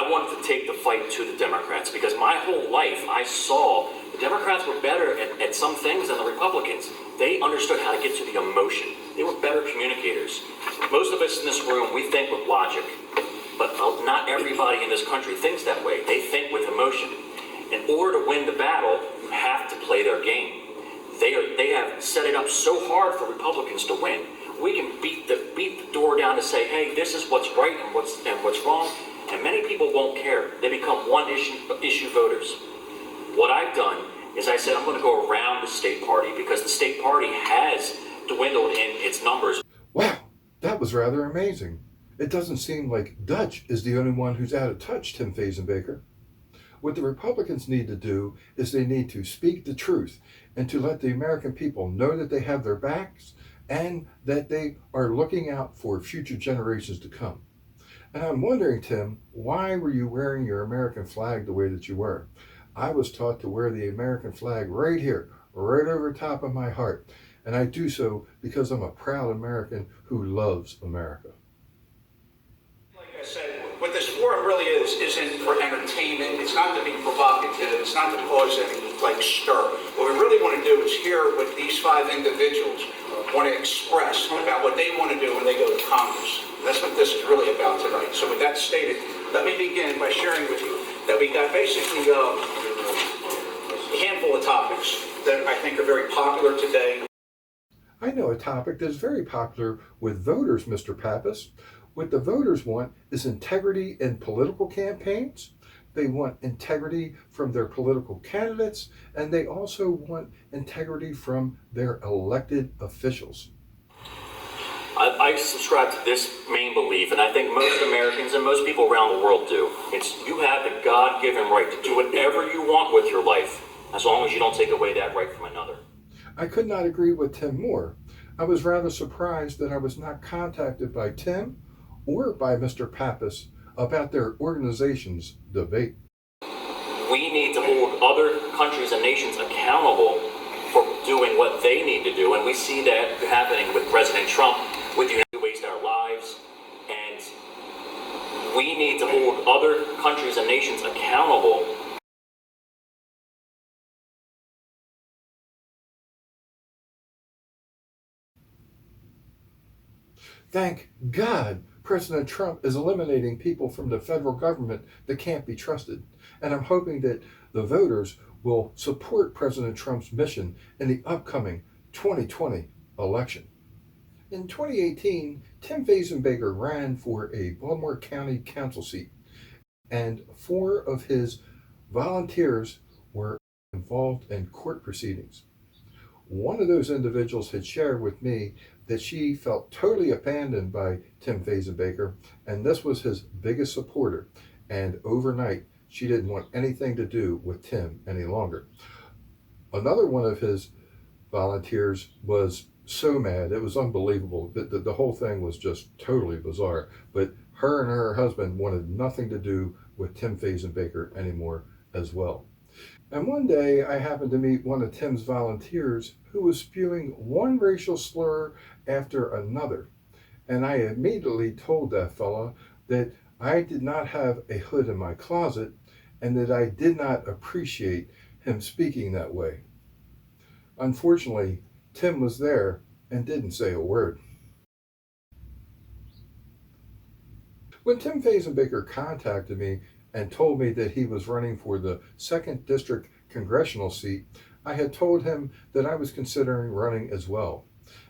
I wanted to take the fight to the Democrats because my whole life I saw the Democrats were better at some things than the Republicans. They understood how to get to the emotion. They were better communicators. Most of us in this room, we think with logic, but not everybody in this country thinks that way. They think with emotion. In order to win the battle, you have to play their game. They have set it up so hard for Republicans to win. We can beat the door down to say, hey, this is what's right and what's wrong, and many people won't care. They become one issue voters. What I've done is I said I'm going to go around the state party because the state party has dwindled in its numbers. Wow, that was rather amazing. It doesn't seem like Dutch is the only one who's out of touch, Tim Fazenbaker. What the Republicans need to do is they need to speak the truth and to let the American people know that they have their backs and that they are looking out for future generations to come. And I'm wondering, Tim, why were you wearing your American flag the way that you were? I was taught to wear the American flag right here, right over top of my heart. And I do so because I'm a proud American who loves America. Like I said, what this forum really isn't for entertainment. It's not to be provocative. It's not to cause any stir. What we really want to do is hear what these 5 individuals want to express about what they want to do when they go to Congress. That's what this is really about tonight. So with that stated, let me begin by sharing with you that we got basically a handful of topics that I think are very popular today. I know a topic that's very popular with voters, Mr. Pappas. What the voters want is integrity in political campaigns. They want integrity from their political candidates, and they also want integrity from their elected officials. I subscribe to this main belief, and I think most Americans and most people around the world do. It's you have the God-given right to do whatever you want with your life, as long as you don't take away that right from another. I could not agree with Tim more. I was rather surprised that I was not contacted by Tim or by Mr. Pappas about their organization's debate. We need to hold other countries and nations accountable for doing what they need to do, and we see that happening with President Trump, with the United States waste our lives, and we need to hold other countries and nations accountable. Thank God President Trump is eliminating people from the federal government that can't be trusted. And I'm hoping that the voters will support President Trump's mission in the upcoming 2020 election. In 2018, Tim Fazenbaker ran for a Baltimore County Council seat, and 4 of his volunteers were involved in court proceedings. One of those individuals had shared with me that she felt totally abandoned by Tim Fazenbaker, and this was his biggest supporter. And overnight, she didn't want anything to do with Tim any longer. Another one of his volunteers was so mad, it was unbelievable. The whole thing was just totally bizarre. But her and her husband wanted nothing to do with Tim Fazenbaker anymore as well. And one day I happened to meet one of Tim's volunteers who was spewing one racial slur after another. And I immediately told that fella that I did not have a hood in my closet and that I did not appreciate him speaking that way. Unfortunately, Tim was there and didn't say a word. When Tim Fazenbaker contacted me and told me that he was running for the 2nd District congressional seat, I had told him that I was considering running as well.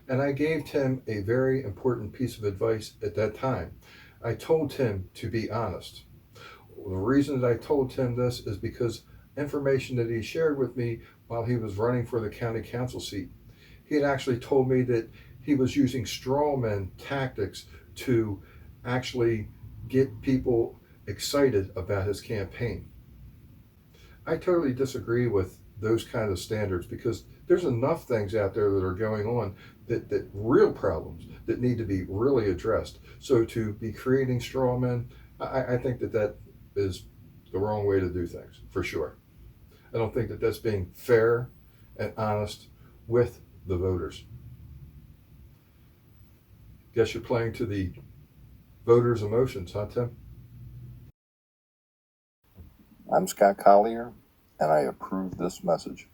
And I gave Tim a very important piece of advice at that time. I told Tim to be honest. The reason that I told Tim this is because information that he shared with me while he was running for the county council seat. He had actually told me that he was using strawman tactics to actually get people excited about his campaign. I totally disagree with those kind of standards because there's enough things out there that are going on that real problems that need to be really addressed. So to be creating straw men, I think that is the wrong way to do things, for sure. I don't think that that's being fair and honest with the voters. Guess you're playing to the voters' emotions, huh, Tim? I'm Scott Collier, and I approve this message.